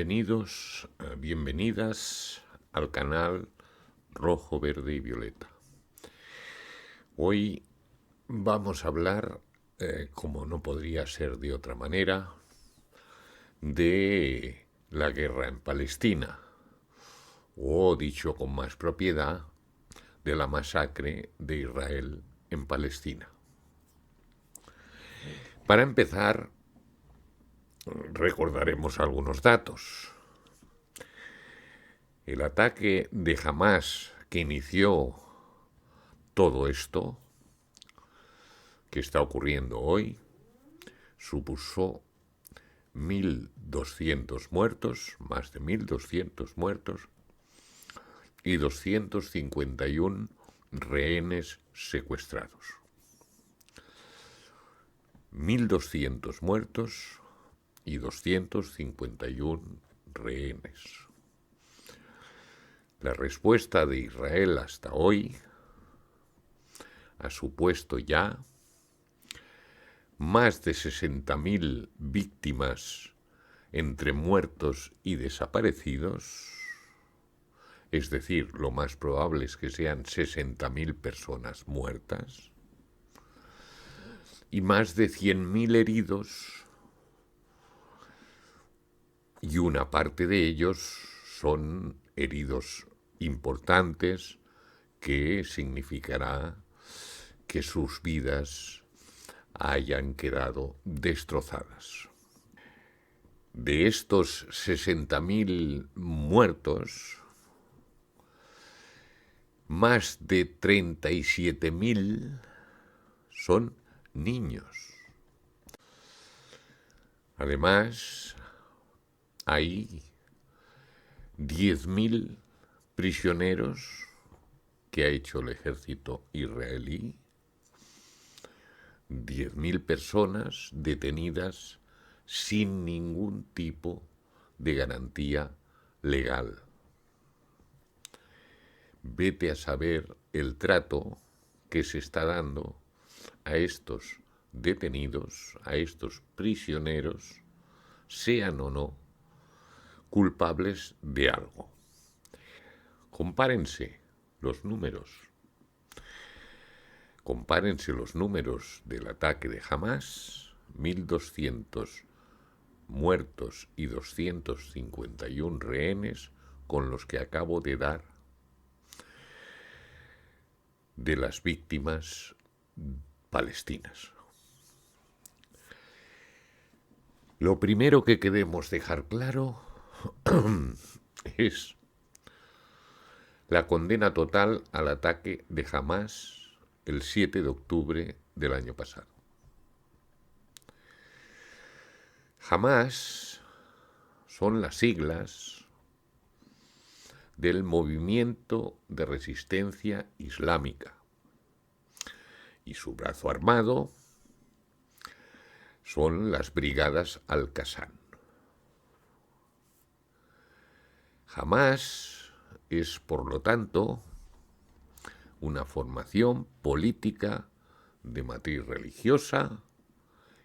Bienvenidos, bienvenidas al canal Rojo, Verde y Violeta. Hoy vamos a hablar, como no podría ser de otra manera, de la guerra en Palestina, o dicho con más propiedad, de la masacre de Israel en Palestina. Para empezar, recordaremos algunos datos. El ataque de Hamás que inició todo esto que está ocurriendo hoy supuso 1.200 muertos, más de 1.200 muertos, y 251 rehenes secuestrados. 1.200 muertos y 251 rehenes. La respuesta de Israel hasta hoy ha supuesto ya más de 60.000 víctimas entre muertos y desaparecidos, es decir, lo más probable es que sean 60.000 personas muertas, y más de 100.000 heridos, y una parte de ellos son heridos importantes que significará que sus vidas hayan quedado destrozadas. De estos 60.000 muertos, más de 37.000 son niños. Además, hay 10.000 prisioneros que ha hecho el ejército israelí, 10.000 personas detenidas sin ningún tipo de garantía legal. Vete a saber el trato que se está dando a estos detenidos, a estos prisioneros, sean o no culpables de algo. Compárense los números. Compárense los números del ataque de Hamás, 1.200 muertos y 251 rehenes, con los que acabo de dar de las víctimas palestinas. Lo primero que queremos dejar claro es la condena total al ataque de Hamás el 7 de octubre del año pasado. Hamás son las siglas del Movimiento de Resistencia Islámica y su brazo armado son las Brigadas Al-Qassam. Hamás es, por lo tanto, una formación política de matriz religiosa,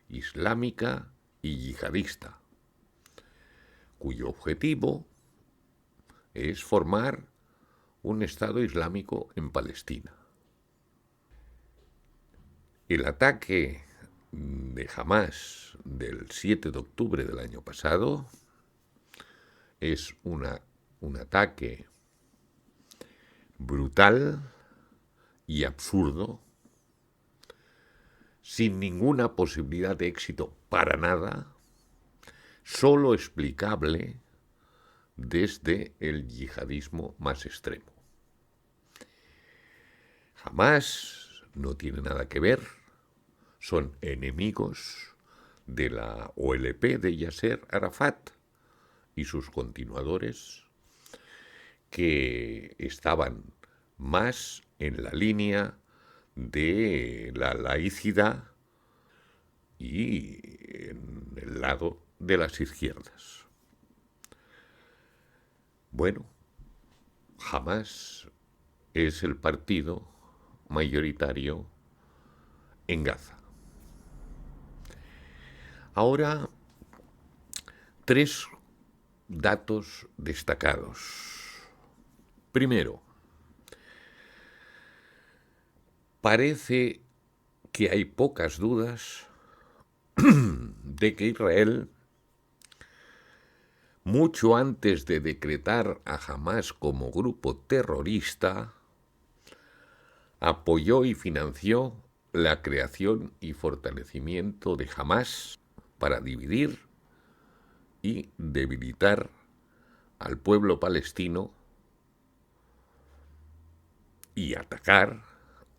islámica y yihadista, cuyo objetivo es formar un Estado Islámico en Palestina. El ataque de Hamás del 7 de octubre del año pasado es un ataque brutal y absurdo, sin ninguna posibilidad de éxito para nada, solo explicable desde el yihadismo más extremo. Hamás no tiene nada que ver, son enemigos de la OLP de Yasser Arafat y sus continuadores, que estaban más en la línea de la laicidad y en el lado de las izquierdas. Bueno, Hamás es el partido mayoritario en Gaza. Ahora, tres datos destacados. Primero, parece que hay pocas dudas de que Israel, mucho antes de decretar a Hamás como grupo terrorista, apoyó y financió la creación y fortalecimiento de Hamás para dividir y debilitar al pueblo palestino y atacar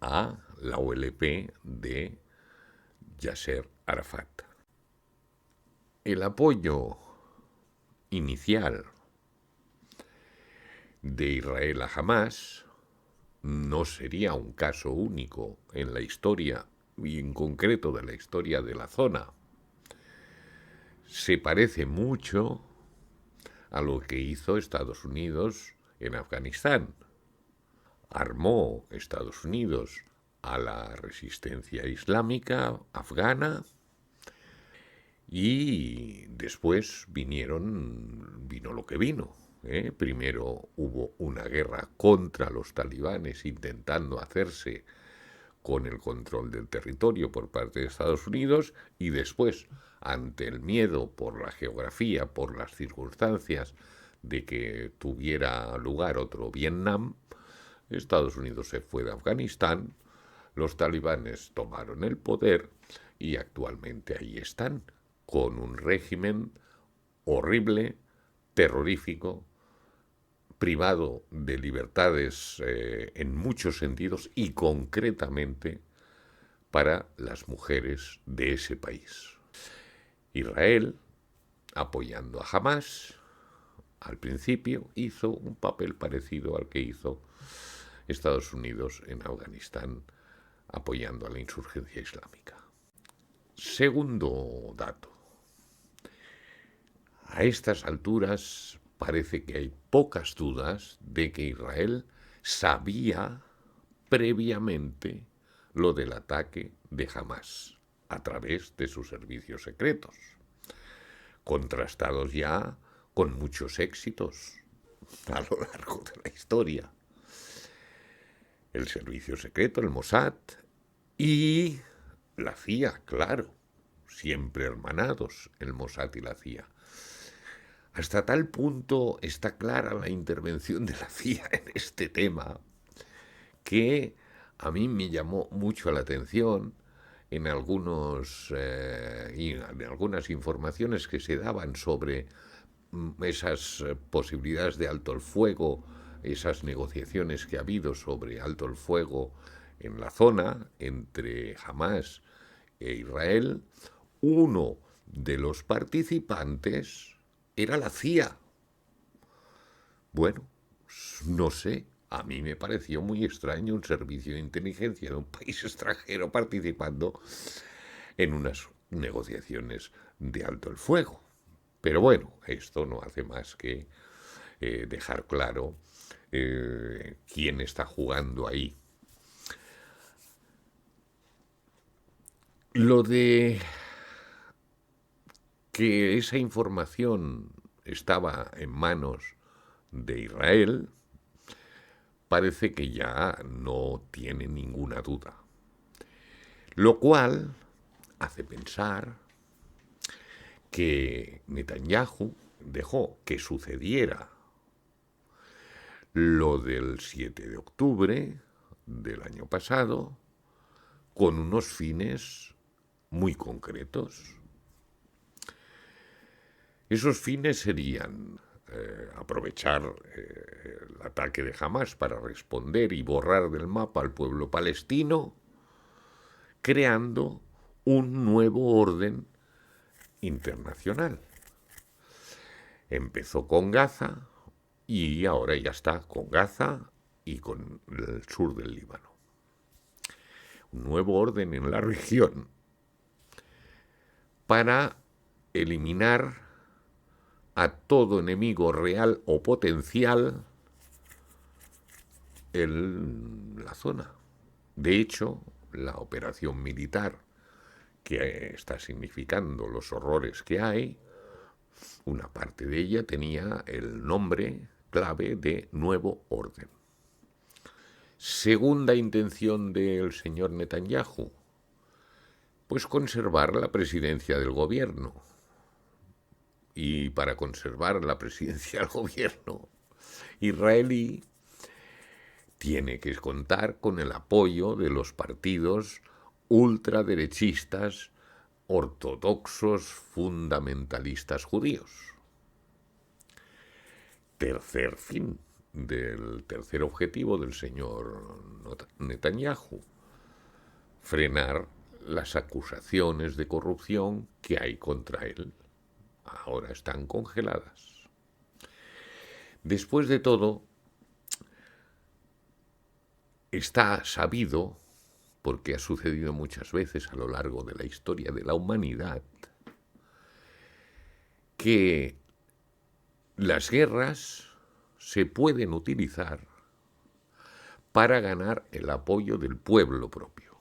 a la OLP de Yasser Arafat. El apoyo inicial de Israel a Hamás no sería un caso único en la historia, y en concreto de la historia de la zona. Se parece mucho a lo que hizo Estados Unidos en Afganistán. Armó Estados Unidos a la resistencia islámica afgana y después vino lo que vino. Primero hubo una guerra contra los talibanes intentando hacerse con el control del territorio por parte de Estados Unidos y después, ante el miedo por la geografía, por las circunstancias de que tuviera lugar otro Vietnam, Estados Unidos se fue de Afganistán, los talibanes tomaron el poder y actualmente ahí están, con un régimen horrible, terrorífico, privado de libertades en muchos sentidos y concretamente para las mujeres de ese país. Israel, apoyando a Hamás, al principio hizo un papel parecido al que hizo Estados Unidos en Afganistán, apoyando a la insurgencia islámica. Segundo dato. A estas alturas parece que hay pocas dudas de que Israel sabía previamente lo del ataque de Hamás a través de sus servicios secretos, contrastados ya con muchos éxitos a lo largo de la historia. El servicio secreto, el Mossad, y la CIA, claro, siempre hermanados, el Mossad y la CIA. Hasta tal punto está clara la intervención de la CIA en este tema que a mí me llamó mucho la atención en algunas informaciones que se daban sobre esas posibilidades de alto el fuego, esas negociaciones que ha habido sobre alto el fuego en la zona entre Hamás e Israel. Uno de los participantes era la CIA. Bueno, no sé, a mí me pareció muy extraño un servicio de inteligencia de un país extranjero participando en unas negociaciones de alto el fuego. Pero bueno, esto no hace más que dejar claro quién está jugando ahí. Lo de que esa información estaba en manos de Israel parece que ya no tiene ninguna duda. Lo cual hace pensar que Netanyahu dejó que sucediera lo del 7 de octubre del año pasado con unos fines muy concretos. Esos fines serían aprovechar el ataque de Hamás para responder y borrar del mapa al pueblo palestino, creando un nuevo orden internacional. Empezó con Gaza y ahora ya está con Gaza y con el sur del Líbano. Un nuevo orden en la región para eliminar a todo enemigo real o potencial en la zona. De hecho, la operación militar que está significando los horrores que hay Una parte de ella tenía el nombre clave de Nuevo Orden. Segunda intención del señor Netanyahu, pues conservar la presidencia del gobierno. Y para conservar la presidencia del gobierno israelí, tiene que contar con el apoyo de los partidos ultraderechistas, ortodoxos, fundamentalistas judíos. Tercer fin del tercer objetivo del señor Netanyahu: frenar las acusaciones de corrupción que hay contra él. Ahora están congeladas. Después de todo, está sabido, porque ha sucedido muchas veces a lo largo de la historia de la humanidad, que las guerras se pueden utilizar para ganar el apoyo del pueblo propio.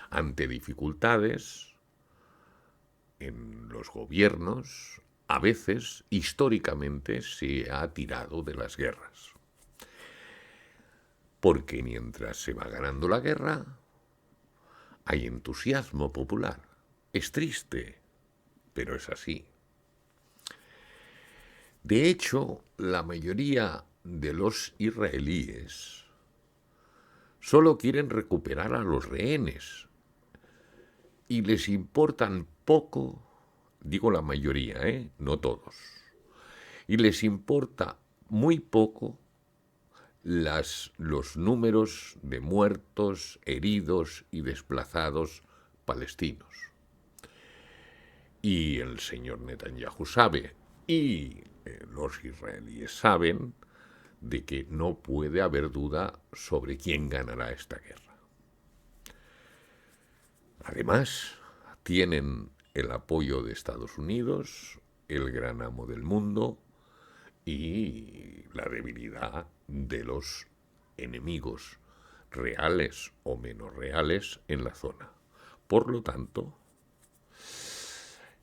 Ante dificultades en los gobiernos, a veces, históricamente, se ha tirado de las guerras. Porque mientras se va ganando la guerra, hay entusiasmo popular. Es triste, pero es así. De hecho, la mayoría de los israelíes solo quieren recuperar a los rehenes y les importan poco, digo la mayoría, no todos, y les importa muy poco los números de muertos, heridos y desplazados palestinos. Y el señor Netanyahu sabe, y los israelíes saben, de que no puede haber duda sobre quién ganará esta guerra. Además, tienen el apoyo de Estados Unidos, el gran amo del mundo, y la debilidad de los enemigos reales o menos reales en la zona. Por lo tanto,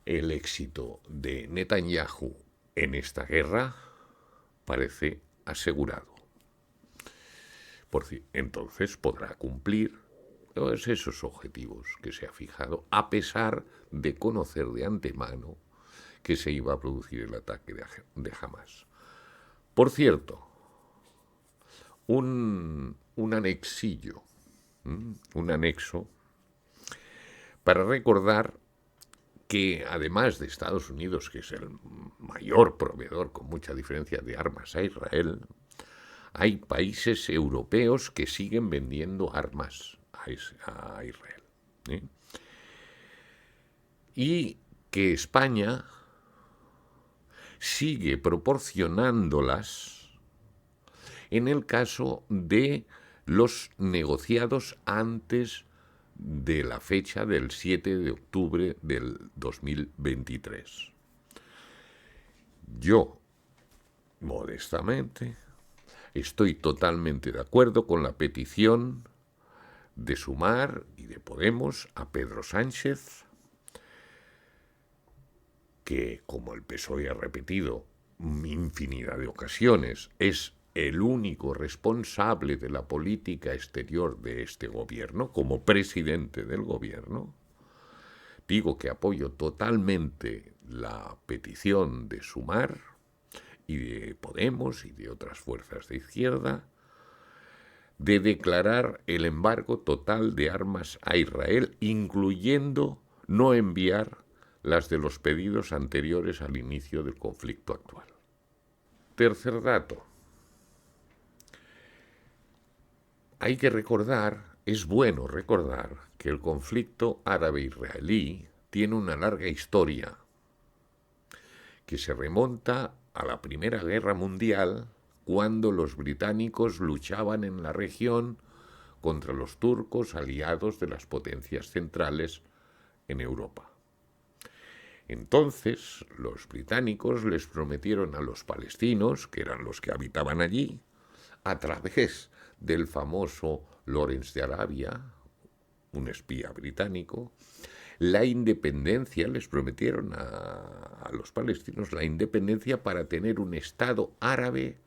el éxito de Netanyahu en esta guerra parece asegurado. Entonces podrá cumplir todos esos objetivos que se ha fijado, a pesar de conocer de antemano que se iba a producir el ataque de Hamás. Por cierto, un anexillo, un anexo, para recordar que además de Estados Unidos, que es el mayor proveedor con mucha diferencia de armas a Israel, hay países europeos que siguen vendiendo armas a Israel. Y que España sigue proporcionándolas en el caso de los negociados antes de la fecha del 7 de octubre del 2023. Yo, modestamente, estoy totalmente de acuerdo con la petición de Sumar y de Podemos a Pedro Sánchez, que, como el PSOE ha repetido infinidad de ocasiones, es el único responsable de la política exterior de este gobierno, como presidente del gobierno. Digo que apoyo totalmente la petición de Sumar y de Podemos y de otras fuerzas de izquierda de declarar el embargo total de armas a Israel, incluyendo no enviar las de los pedidos anteriores al inicio del conflicto actual. Tercer dato. Hay que recordar, es bueno recordar, que el conflicto árabe-israelí tiene una larga historia que se remonta a la Primera Guerra Mundial, cuando los británicos luchaban en la región contra los turcos aliados de las potencias centrales en Europa. Entonces, los británicos les prometieron a los palestinos, que eran los que habitaban allí, a través del famoso Lawrence de Arabia, un espía británico, la independencia, les prometieron a los palestinos la independencia para tener un Estado árabe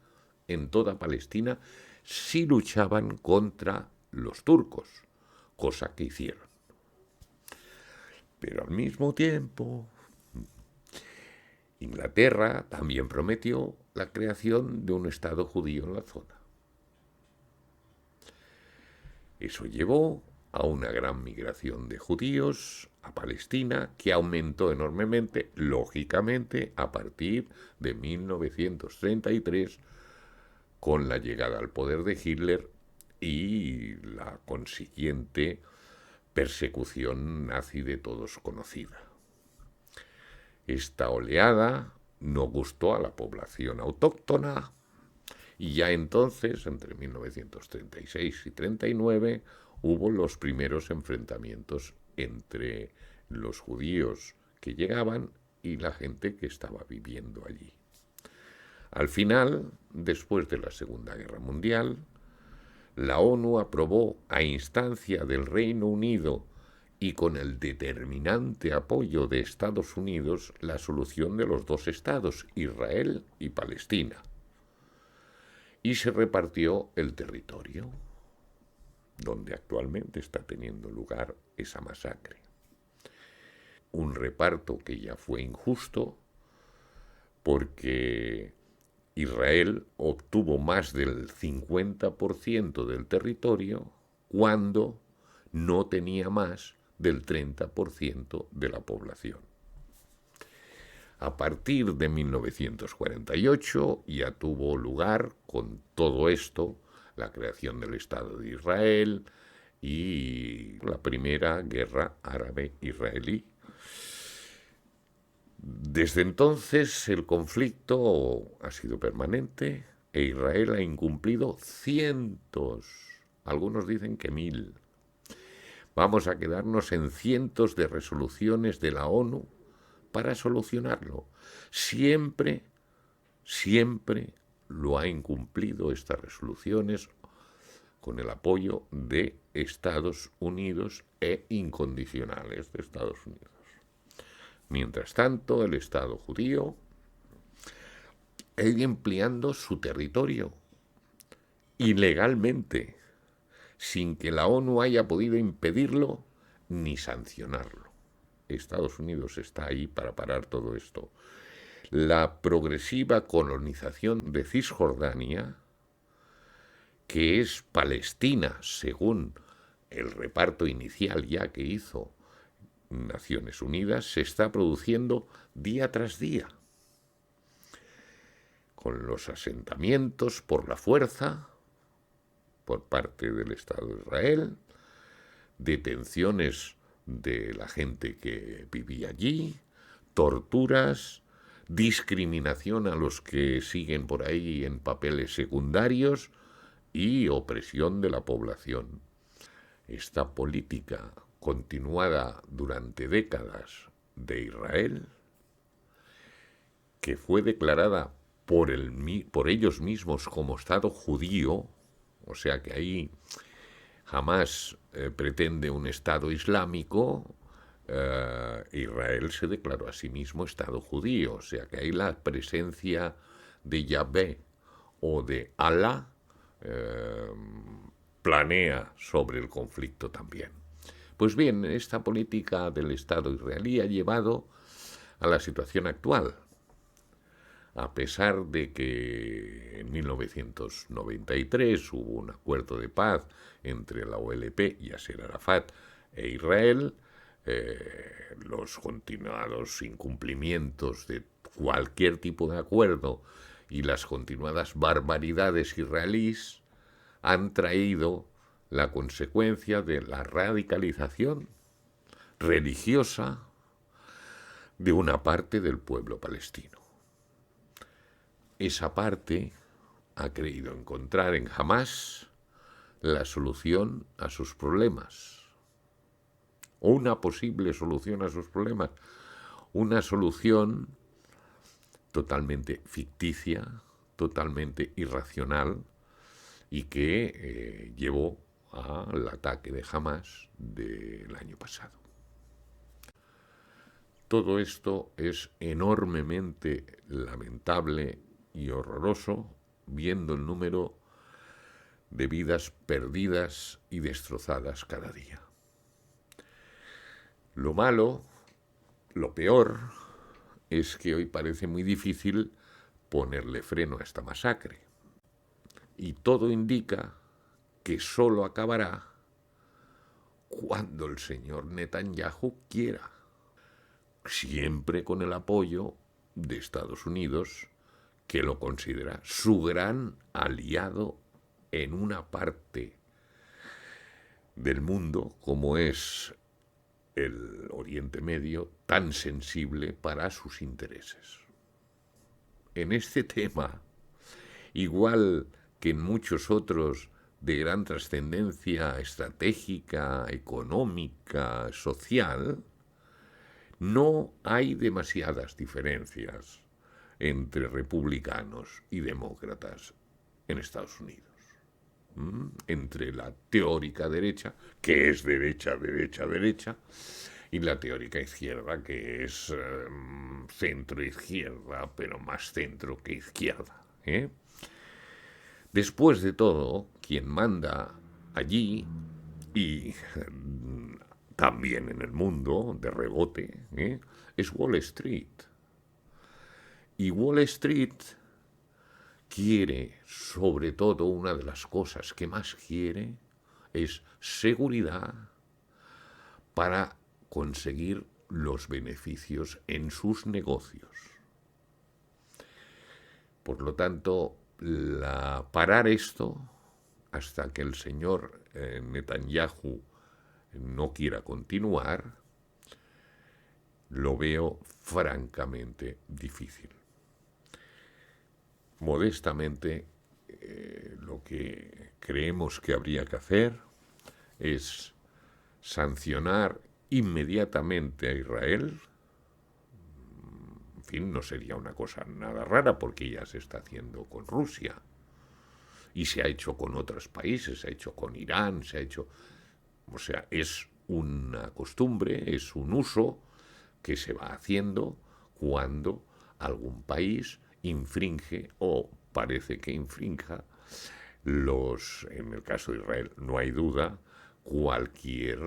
en toda Palestina si luchaban contra los turcos, cosa que hicieron. Pero al mismo tiempo, Inglaterra también prometió la creación de un Estado judío en la zona. Eso llevó a una gran migración de judíos a Palestina, que aumentó enormemente, lógicamente, a partir de 1933, con la llegada al poder de Hitler y la consiguiente persecución nazi de todos conocida. Esta oleada no gustó a la población autóctona y ya entonces, entre 1936 y 39, hubo los primeros enfrentamientos entre los judíos que llegaban y la gente que estaba viviendo allí. Al final, después de la Segunda Guerra Mundial, la ONU aprobó a instancia del Reino Unido y con el determinante apoyo de Estados Unidos la solución de los dos estados, Israel y Palestina. Y se repartió el territorio, donde actualmente está teniendo lugar esa masacre. Un reparto que ya fue injusto porque Israel obtuvo más del 50% del territorio cuando no tenía más del 30% de la población. A partir de 1948 ya tuvo lugar con todo esto la creación del Estado de Israel y la primera guerra árabe-israelí. Desde entonces el conflicto ha sido permanente e Israel ha incumplido cientos, algunos dicen que 1000. Vamos a quedarnos en cientos de resoluciones de la ONU para solucionarlo. Siempre lo ha incumplido estas resoluciones con el apoyo de Estados Unidos e incondicionales de Estados Unidos. Mientras tanto, el Estado judío sigue empleando su territorio ilegalmente, sin que la ONU haya podido impedirlo ni sancionarlo. Estados Unidos está ahí para parar todo esto. La progresiva colonización de Cisjordania, que es Palestina según el reparto inicial ya que hizo Naciones Unidas, se está produciendo día tras día, con los asentamientos por la fuerza por parte del Estado de Israel, detenciones de la gente que vivía allí, torturas, discriminación a los que siguen por ahí en papeles secundarios y opresión de la población. Esta política continuada durante décadas de Israel, que fue declarada por ellos mismos como Estado judío, o sea que ahí jamás pretende un Estado islámico, Israel se declaró a sí mismo Estado judío, o sea que ahí la presencia de Yahvé o de Alá planea sobre el conflicto también. Pues bien, esta política del Estado israelí ha llevado a la situación actual, a pesar de que en 1993 hubo un acuerdo de paz entre la OLP, Yasser Arafat e Israel, los continuados incumplimientos de cualquier tipo de acuerdo y las continuadas barbaridades israelíes han traído la consecuencia de la radicalización religiosa de una parte del pueblo palestino. Esa parte ha creído encontrar en Hamás la solución a sus problemas, o una posible solución a sus problemas, una solución totalmente ficticia, totalmente irracional, y que llevó al ataque de Hamás del año pasado. Todo esto es enormemente lamentable y horroroso, viendo el número de vidas perdidas y destrozadas cada día. Lo malo, lo peor, es que hoy parece muy difícil ponerle freno a esta masacre. Y todo indica que solo acabará cuando el señor Netanyahu quiera, siempre con el apoyo de Estados Unidos, que lo considera su gran aliado en una parte del mundo como es el Oriente Medio, tan sensible para sus intereses. En este tema, igual que en muchos otros de gran trascendencia estratégica, económica, social, no hay demasiadas diferencias entre republicanos y demócratas en Estados Unidos. Entre la teórica derecha, que es derecha, derecha, derecha, y la teórica izquierda, que es centro-izquierda, pero más centro que izquierda. Después de todo, quien manda allí y también en el mundo, de rebote, es Wall Street. Y Wall Street quiere, sobre todo, una de las cosas que más quiere es seguridad para conseguir los beneficios en sus negocios. Por lo tanto, parar esto hasta que el señor Netanyahu no quiera continuar, lo veo francamente difícil. Modestamente, lo que creemos que habría que hacer es sancionar inmediatamente a Israel. En fin, no sería una cosa nada rara porque ya se está haciendo con Rusia y se ha hecho con otros países, se ha hecho con Irán, se ha hecho... O sea, es una costumbre, es un uso que se va haciendo cuando algún país infringe o parece que infrinja en el caso de Israel no hay duda, cualquier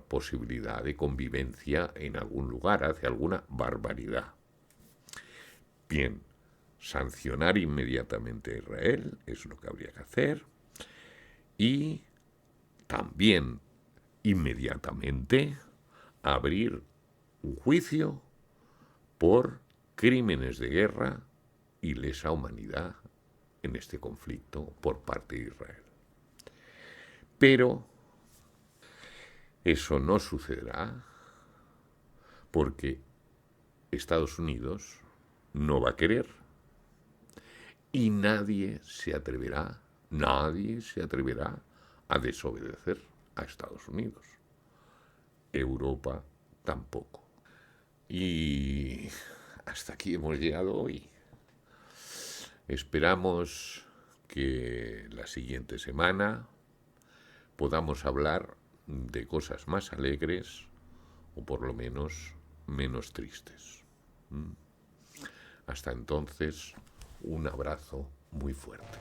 posibilidad de convivencia en algún lugar, hace alguna barbaridad. Bien, sancionar inmediatamente a Israel es lo que habría que hacer y también inmediatamente abrir un juicio por crímenes de guerra y lesa humanidad en este conflicto por parte de Israel. Pero eso no sucederá porque Estados Unidos no va a querer y nadie se atreverá a desobedecer a Estados Unidos. Europa tampoco. Y hasta aquí hemos llegado hoy. Esperamos que la siguiente semana podamos hablar de cosas más alegres o por lo menos menos tristes. Hasta entonces, un abrazo muy fuerte.